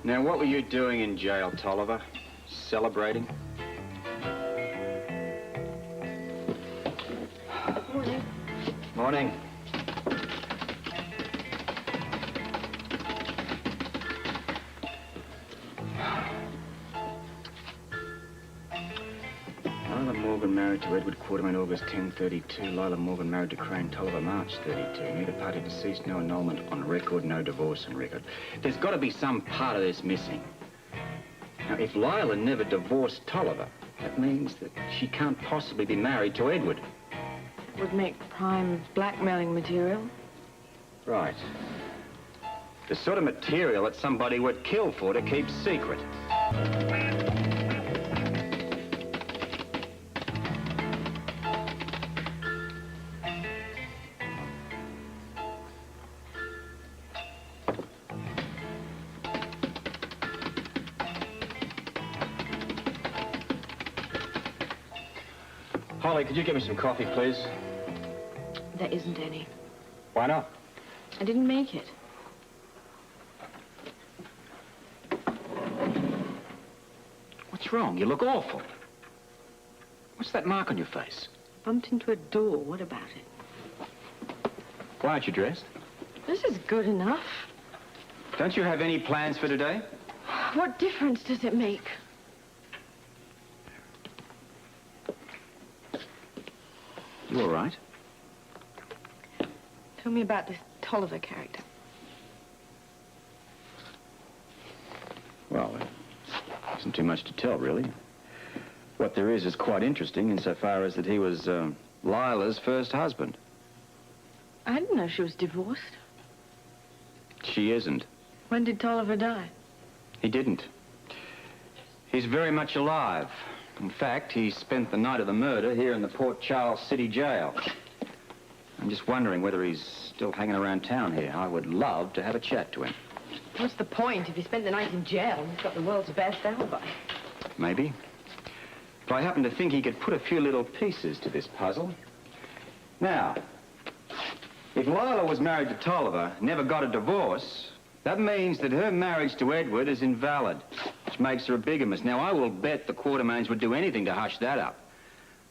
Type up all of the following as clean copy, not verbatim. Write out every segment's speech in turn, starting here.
Now, what were you doing in jail, Tolliver? Celebrating? Morning. Morning. Lila Morgan married to Edward Quartermain August 1032. Lila Morgan married to Crane Tolliver March 32. Neither party deceased, no annulment on record, no divorce on record. There's got to be some part of this missing. Now, if Lila never divorced Tolliver, that means that she can't possibly be married to Edward. Would make prime blackmailing material. Right. The sort of material that somebody would kill for to keep secret. Holly, could you get me some coffee, please? There isn't any. Why not? I didn't make it. What's wrong? You look awful. What's that mark on your face? Bumped into a door. What about it? Why aren't you dressed? This is good enough. Don't you have any plans for today? What difference does it make? You all right? Tell me about this Tolliver character. Well, there isn't too much to tell, really. What there is quite interesting insofar as that he was Lila's first husband. I didn't know she was divorced. She isn't. When did Tolliver die? He didn't. He's very much alive. In fact, he spent the night of the murder here in the Port Charles City Jail. I'm just wondering whether he's still hanging around town here. I would love to have a chat to him. What's the point? If he spent the night in jail, he's got the world's best alibi. Maybe. But I happen to think he could put a few little pieces to this puzzle. Now, if Lila was married to Tolliver, never got a divorce, that means that her marriage to Edward is invalid, which makes her a bigamist. Now, I will bet the Quartermains would do anything to hush that up.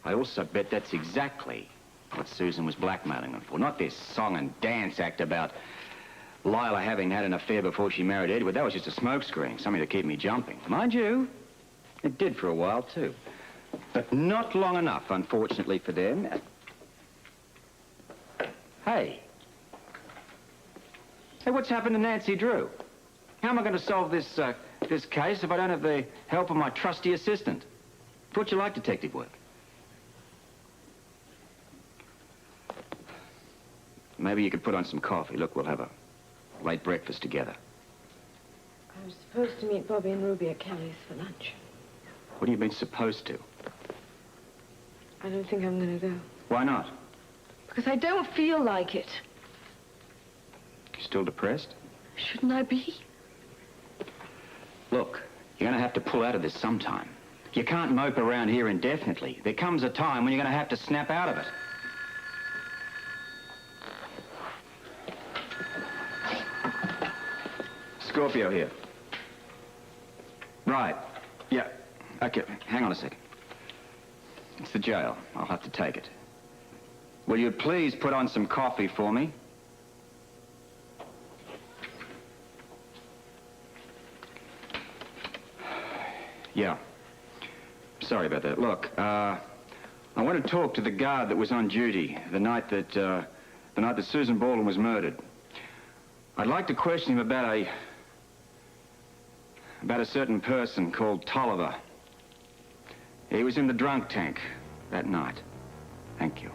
I also bet that's exactly what Susan was blackmailing them for. Not this song and dance act about Lila having had an affair before she married Edward. That was just a smokescreen, something to keep me jumping. Mind you, it did for a while, too. But not long enough, unfortunately for them. Hey, what's happened to Nancy Drew? How am I going to solve this case if I don't have the help of my trusty assistant? Thought you liked detective work. Maybe you could put on some coffee. Look, we'll have a late breakfast together. I was supposed to meet Bobby and Ruby at Kelly's for lunch. What do you mean, supposed to? I don't think I'm going to go. Why not? Because I don't feel like it. You still depressed? Shouldn't I be? Look, you're going to have to pull out of this sometime. You can't mope around here indefinitely. There comes a time when you're going to have to snap out of it. Scorpio here. Right. Yeah. Okay, hang on a second. It's the jail. I'll have to take it. Will you please put on some coffee for me? Yeah. Sorry about that. Look, I want to talk to the guard that was on duty the night that Susan Baldwin was murdered. I'd like to question him about a certain person called Tolliver. He was in the drunk tank that night. Thank you.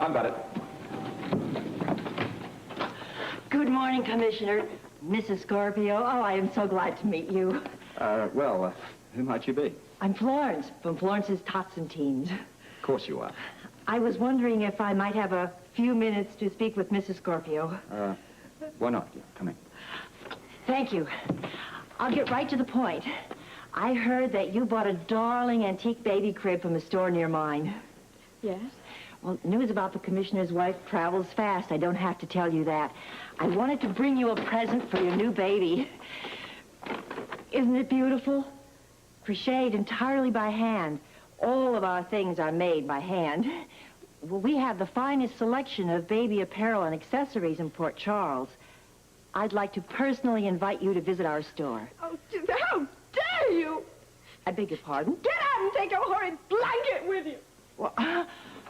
I've got it. Good morning, Commissioner. Mrs. Scorpio. Oh, I am so glad to meet you. Who might you be? I'm Florence, from Florence's Tots and Teens. Of course you are. I was wondering if I might have a few minutes to speak with Mrs. Scorpio. Why not? Come in. Thank you. I'll get right to the point. I heard that you bought a darling antique baby crib from a store near mine. Yes? Well, news about the commissioner's wife travels fast. I don't have to tell you that. I wanted to bring you a present for your new baby. Isn't it beautiful? Crocheted entirely by hand. All of our things are made by hand. Well, we have the finest selection of baby apparel and accessories in Port Charles. I'd like to personally invite you to visit our store. Oh, how dare you! I beg your pardon? Get out and take your horrid blanket with you! Well,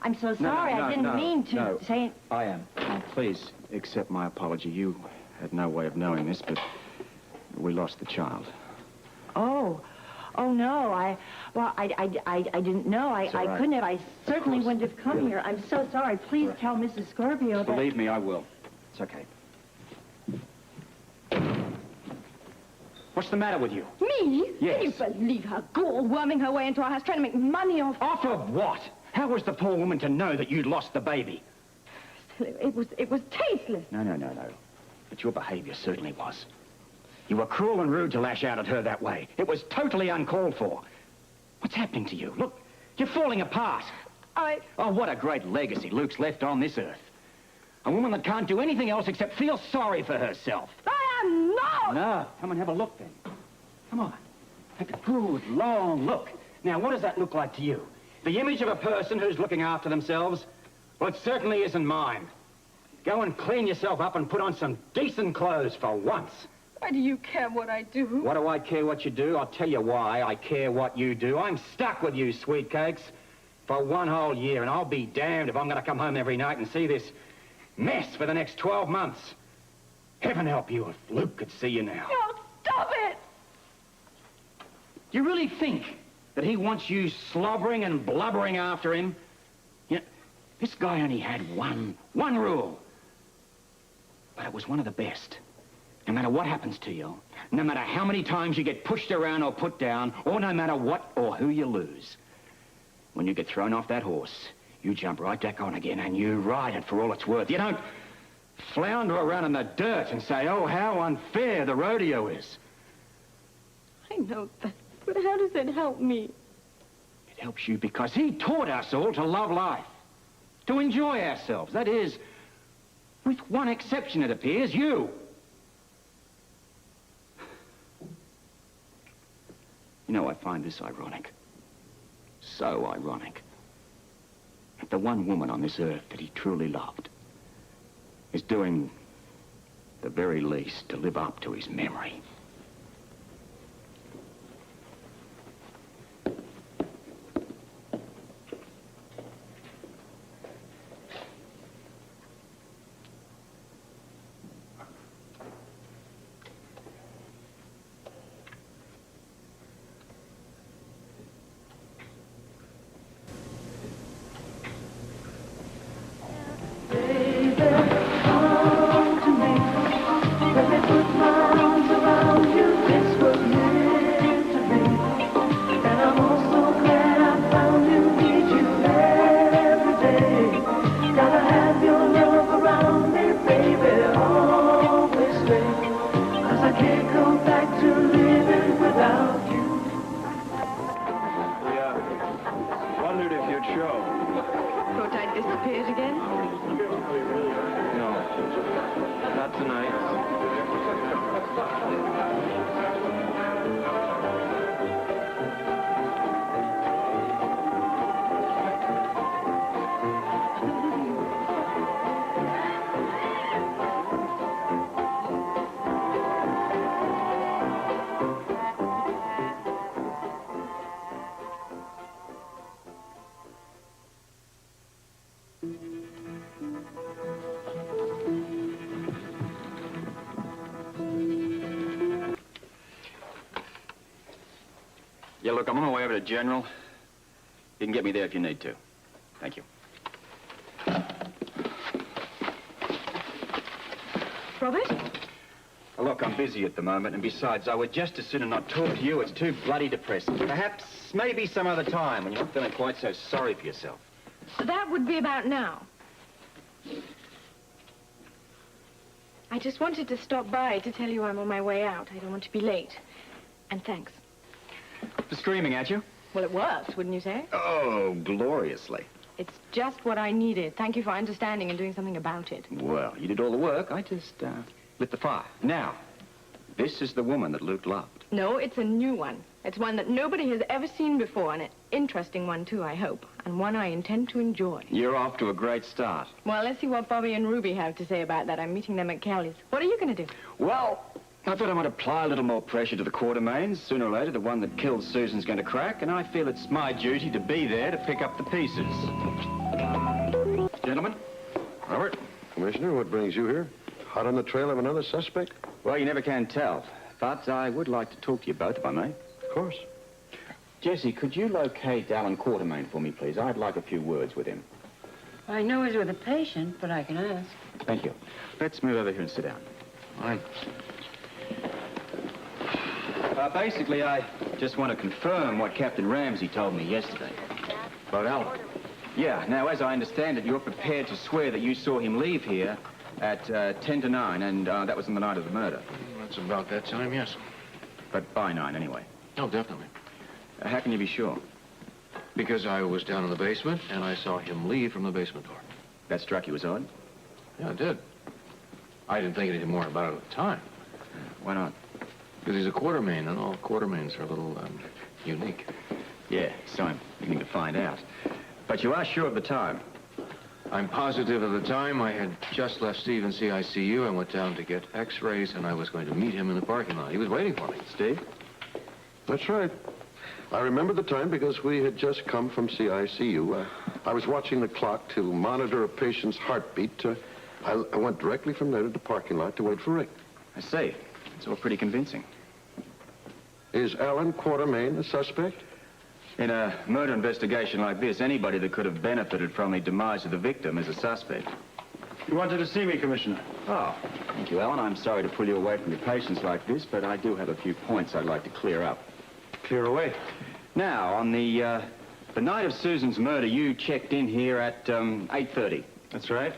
I'm so sorry. I didn't mean to say... I am. Please accept my apology. You had no way of knowing this, but we lost the child. Oh. Oh, no. I didn't know. I right. couldn't have. I certainly wouldn't have come here. I'm so sorry. Please tell Mrs. Scorpio that... Believe me, I will. It's okay. What's the matter with you? Me? Yes. Can you believe her ghoul worming her way into our house, trying to make money off... Off of what? How was the poor woman to know that you'd lost the baby? It was tasteless. No. But your behavior certainly was. You were cruel and rude to lash out at her that way. It was totally uncalled for. What's happening to you? Look, you're falling apart. Oh, what a great legacy Luke's left on this earth. A woman that can't do anything else except feel sorry for herself. I am not! No, come and have a look then. Come on. Take a good, long look. Now, what does that look like to you? The image of a person who's looking after themselves? Well, it certainly isn't mine. Go and clean yourself up and put on some decent clothes for once. Why do you care what I do? What do I care what you do? I'll tell you why I care what you do. I'm stuck with you, sweet cakes, for one whole year, and I'll be damned if I'm going to come home every night and see this mess for the next 12 months. Heaven help you if Luke could see you now. No, stop it! You really think that he wants you slobbering and blubbering after him? You know, this guy only had one rule. But it was one of the best. No matter what happens to you, no matter how many times you get pushed around or put down, or no matter what or who you lose, when you get thrown off that horse, you jump right back on again and you ride it for all it's worth. You don't flounder around in the dirt and say, oh, how unfair the rodeo is. I know that, but how does it help me? It helps you because he taught us all to love life, to enjoy ourselves. That is, with one exception, it appears, you. You know, I find this ironic. So ironic. That the one woman on this earth that he truly loved is doing the very least to live up to his memory. Yeah, look, I'm on my way over to General. You can get me there if you need to. Thank you. Robert? Well, look, I'm busy at the moment, and besides, I would just as soon not talk to you. It's too bloody depressing. Perhaps, maybe some other time when you're not feeling quite so sorry for yourself. That would be about now. I just wanted to stop by to tell you I'm on my way out. I don't want to be late. And thanks. For screaming at you? Well, it works, wouldn't you say? Oh, gloriously. It's just what I needed. Thank you for understanding and doing something about it. Well, you did all the work. I just lit the fire. Now, this is the woman that Luke loved. No, it's a new one. It's one that nobody has ever seen before, and an interesting one, too, I hope. And one I intend to enjoy. You're off to a great start. Well, let's see what Bobby and Ruby have to say about that. I'm meeting them at Kelly's. What are you going to do? Well, I thought I might apply a little more pressure to the Quartermains. Sooner or later, the one that killed Susan's going to crack, and I feel it's my duty to be there to pick up the pieces. Gentlemen. Robert. Commissioner, what brings you here? Hot on the trail of another suspect? Well, you never can tell. But I would like to talk to you both, if I may. Of course. Jesse, could you locate Alan Quartermain for me, please? I'd like a few words with him. I know he's with a patient, but I can ask. Thank you. Let's move over here and sit down. All right. Basically, I just want to confirm what Captain Ramsey told me yesterday. About Alan? Yeah, now, as I understand it, you're prepared to swear that you saw him leave here at 10 to 9, and that was on the night of the murder. That's about that time, yes. But by 9, anyway. Oh, definitely. How can you be sure? Because I was down in the basement, and I saw him leave from the basement door. That struck you as odd? Yeah, it did. I didn't think anything more about it at the time. Why not? Because he's a Quartermain, and all Quartermains are a little, unique. Yeah, so I'm beginning to find out. But you are sure of the time? I'm positive of the time. I had just left Steve in CICU. I went down to get x-rays, and I was going to meet him in the parking lot. He was waiting for me. Steve? That's right. I remember the time because we had just come from CICU. I was watching the clock to monitor a patient's heartbeat. I went directly from there to the parking lot to wait for Rick. I see. It's all pretty convincing. Is Alan Quartermain a suspect? In a murder investigation like this, anybody that could have benefited from the demise of the victim is a suspect. You wanted to see me, Commissioner? Oh, thank you, Alan. I'm sorry to pull you away from your patients like this, but I do have a few points I'd like to clear up. Clear away. Now, on the night of Susan's murder, you checked in here at 8:30. That's right.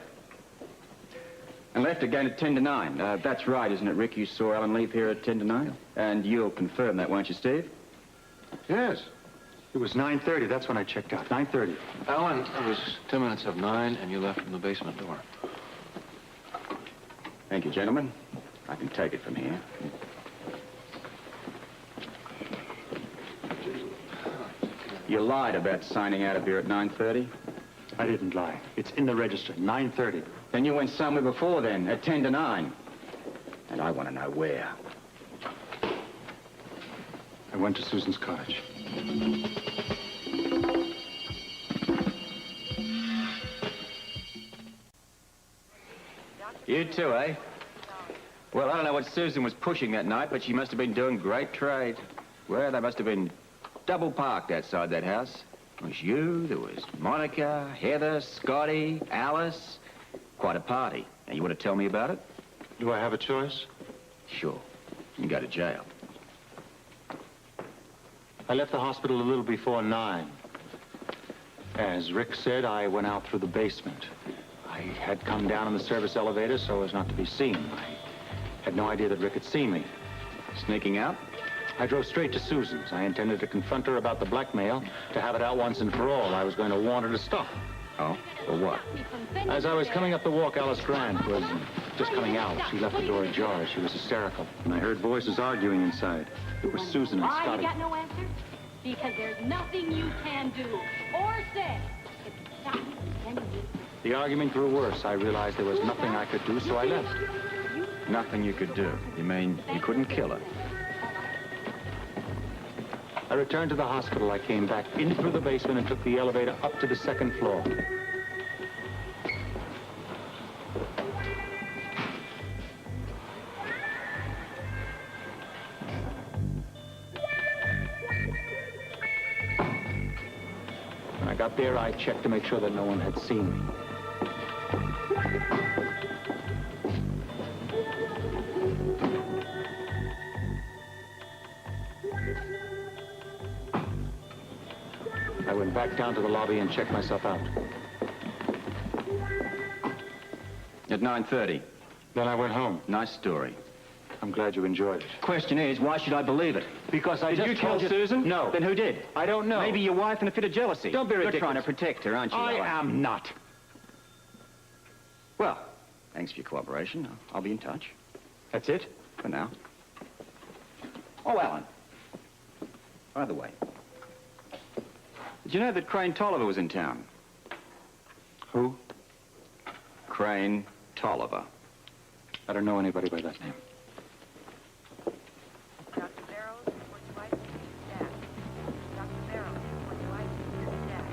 And left again at 10 to 9. That's right, isn't it, Rick? You saw Alan leave here at 10 to 9? And you'll confirm that, won't you, Steve? Yes. It was 9:30. That's when I checked out. 9:30. Alan, it was 10 minutes of 9, and you left from the basement door. Thank you, gentlemen. I can take it from here. You lied about signing out of here at 9:30? I didn't lie. It's in the register. 9:30. Then you went somewhere before then, at 10 to 9. And I want to know where. I went to Susan's cottage. You too, eh? Well, I don't know what Susan was pushing that night, but she must have been doing great trade. Well, they must have been double parked outside that house. There was you, there was Monica, Heather, Scotty, Alice. Quite a party. Now, you want to tell me about it? Do I have a choice? Sure. You can go to jail. I left the hospital a little before 9. As Rick said, I went out through the basement. I had come down in the service elevator so as not to be seen. I had no idea that Rick had seen me. Sneaking out? I drove straight to Susan's. I intended to confront her about the blackmail, to have it out once and for all. I was going to warn her to stop. Oh? For what? As I was coming up the walk, Alice Grant was just coming out. She left the door ajar. She was hysterical. And I heard voices arguing inside. It was Susan and Why, Scotty. you got no answer? Because there's nothing you can do or say. It's not even sending you. The argument grew worse. I realized there was nothing I could do, so I left. Nothing you could do. You mean you couldn't kill her? I returned to the hospital. I came back in through the basement and took the elevator up to the 2nd floor. When I got there, I checked to make sure that no one had seen me. I went back down to the lobby and checked myself out. At 9:30. Then I went home. Nice story. I'm glad you enjoyed it. Question is, why should I believe it? Because I Did just you kill told you... Susan? No. Then who did? I don't know. Maybe your wife in a fit of jealousy. Don't be ridiculous. You're trying to protect her, aren't you, I Alan? am not. Well, thanks for your cooperation. I'll be in touch. That's it? For now. Oh, Alan. By the way, did you know that Crane Tolliver was in town? Who? Crane Tolliver. I don't know anybody by that name. Dr. Barrows, would you like to see his dad? Dr. Barrows, would you like to see his dad?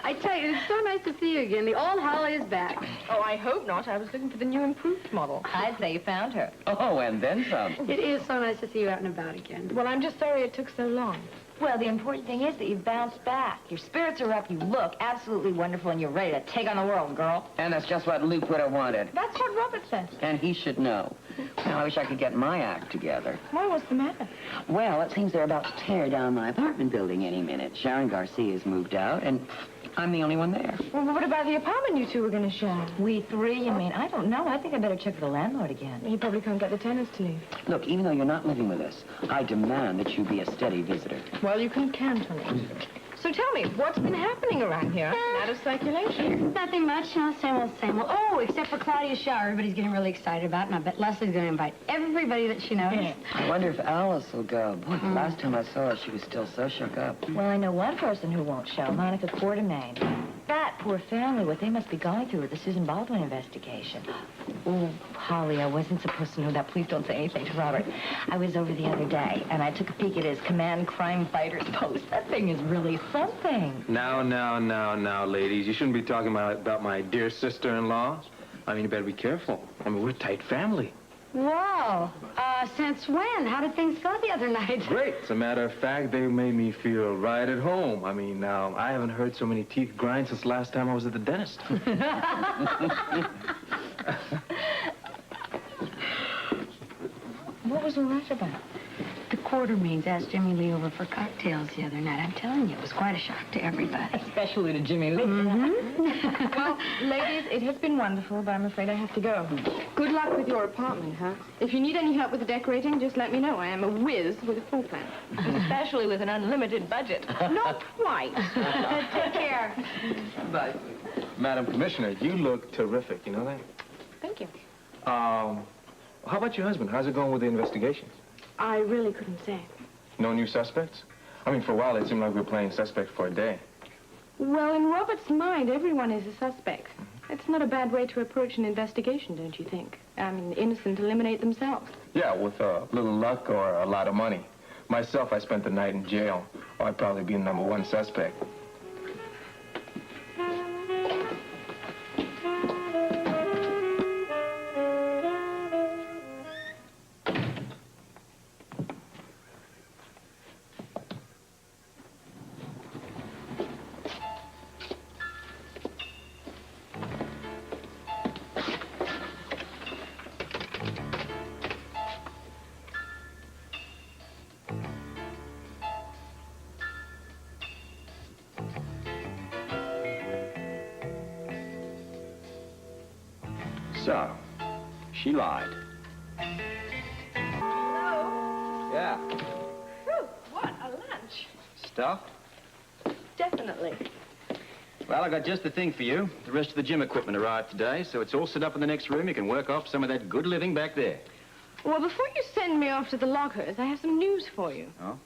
I tell you, it's so nice to see you again. The old Holly is back. Oh, I hope not. I was looking for the new improved model. I'd say you found her. Oh, and then some. It is so nice to see you out and about again. Well, I'm just sorry it took so long. Well, the important thing is that you've bounced back. Your spirits are up, you look absolutely wonderful, and you're ready to take on the world, girl. And that's just what Luke would have wanted. That's what Robert says. And he should know. Well, I wish I could get my act together. Why, what's the matter? Well, it seems they're about to tear down my apartment building any minute. Sharon Garcia's moved out, and I'm the only one there. Well, what about the apartment you two were going to share? We three, you mean? I don't know. I think I better check with the landlord again. He probably can't get the tenants to leave. Look, even though you're not living with us, I demand that you be a steady visitor. Well, you can count on it. So tell me, what's been happening around here? Out of circulation. Nothing much, you know, same old, same old. Oh, except for Claudia's shower. Everybody's getting really excited about it, and I bet Leslie's going to invite everybody that she knows. Yeah. I wonder if Alice will go. Boy, the last time I saw her, she was still so shook up. Well, I know one person who won't show, Monica Quartermain. That poor family, what they must be going through with the Susan Baldwin investigation. Oh, Holly, I wasn't supposed to know that. Please don't say anything to Robert. I was over the other day, and I took a peek at his Command Crime Fighters post. That thing is really something. Now, ladies. You shouldn't be talking about my dear sister-in-law. I mean, you better be careful. I mean, we're a tight family. Whoa. Since when? How did things go the other night? Great. As a matter of fact, they made me feel right at home. I mean, I haven't heard so many teeth grind since last time I was at the dentist. What was all that about? The Quartermains asked Jimmy Lee over for cocktails the other night. I'm telling you, it was quite a shock to everybody. Especially to Jimmy Lee. Well, ladies, it has been wonderful, but I'm afraid I have to go. Good luck with your apartment, huh? If you need any help with the decorating, just let me know. I am a whiz with a floor plan. Especially with an unlimited budget. Not quite. Take care. Bye. Madam Commissioner, you look terrific. You know that? Thank you. How about your husband? How's it going with the investigation? I really couldn't say. No new suspects? I mean, for a while, it seemed like we were playing suspect for a day. Well, in Robert's mind, everyone is a suspect. It's not a bad way to approach an investigation, don't you think? I mean, innocent eliminate themselves. Yeah, with a little luck or a lot of money. Myself, I spent the night in jail. Or I'd probably be the #1 suspect. So, she lied. Hello? Yeah. Whew, what a lunch. Stuff? Definitely. Well, I got just the thing for you. The rest of the gym equipment arrived today, so it's all set up in the next room. You can work off some of that good living back there. Well, before you send me off to the lockers, I have some news for you. Oh?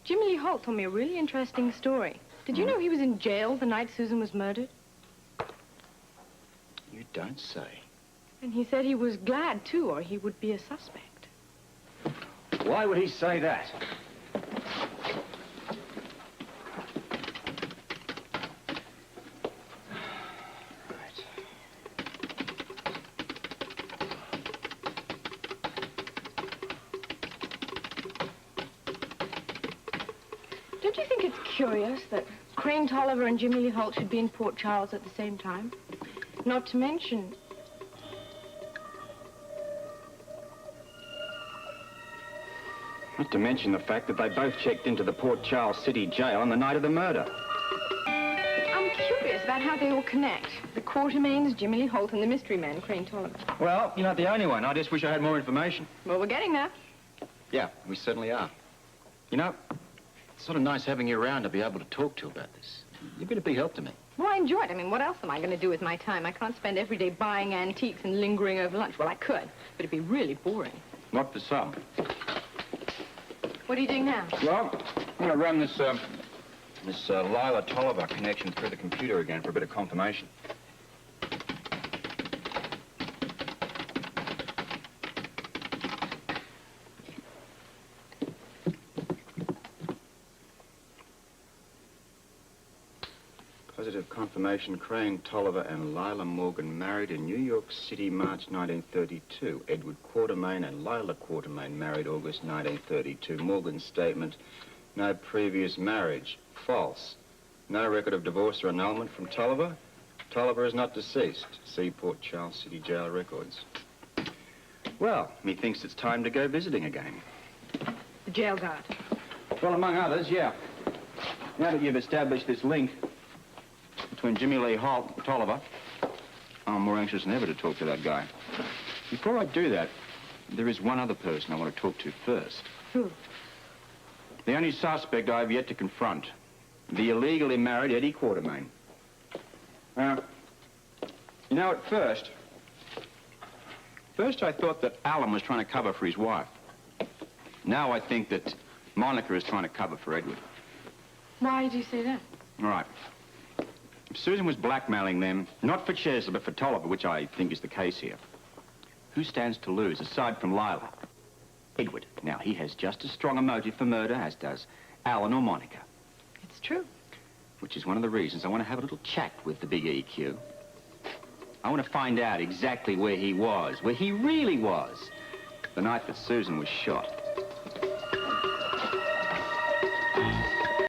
Jimmy Lee Holt told me a really interesting story. Did you know he was in jail the night Susan was murdered? You don't say. And he said he was glad, too, or he would be a suspect. Why would he say that? Don't you think it's curious that Crane Tolliver and Jimmy Lee Holt should be in Port Charles at the same time? Not to mention... Not to mention the fact that they both checked into the Port Charles City Jail on the night of the murder. I'm curious about how they all connect. The Quartermains, Jimmy Lee Holt, and the mystery man, Crane Tolliver. Well, you're not the only one. I just wish I had more information. Well, we're getting there. Yeah, we certainly are. You know, it's sort of nice having you around to be able to talk to about this. You've been a big help to me. Well, I enjoy it. I mean, what else am I going to do with my time? I can't spend every day buying antiques and lingering over lunch. Well, I could, but it'd be really boring. Not for some. What are you doing now? Well, I'm going to run this Lila Tolliver connection through the computer again for a bit of confirmation. Positive confirmation, Crane Tolliver and Lila Morgan married in New York City, March 1932. Edward Quartermain and Lila Quartermain married August 1932. Morgan's statement, no previous marriage. False. No record of divorce or annulment from Tolliver. Tolliver is not deceased. See Port Charles City Jail records. Well, methinks it's time to go visiting again. The jail guard. Well, among others, yeah. Now that you've established this link between Jimmy Lee Holt and Tolliver, I'm more anxious than ever to talk to that guy. Before I do that, there is one other person I want to talk to first. Who? The only suspect I've yet to confront. The illegally married Eddie Quartermain. Now, you know, at first I thought that Alan was trying to cover for his wife. Now I think that Monica is trying to cover for Edward. Why did you say that? All right. If Susan was blackmailing them, not for Chesley, but for Tolliver, which I think is the case here, who stands to lose, aside from Lila? Edward. Now, he has just as strong a motive for murder as does Alan or Monica. It's true. Which is one of the reasons I want to have a little chat with the big EQ. I want to find out exactly where he was, where he really was, the night that Susan was shot.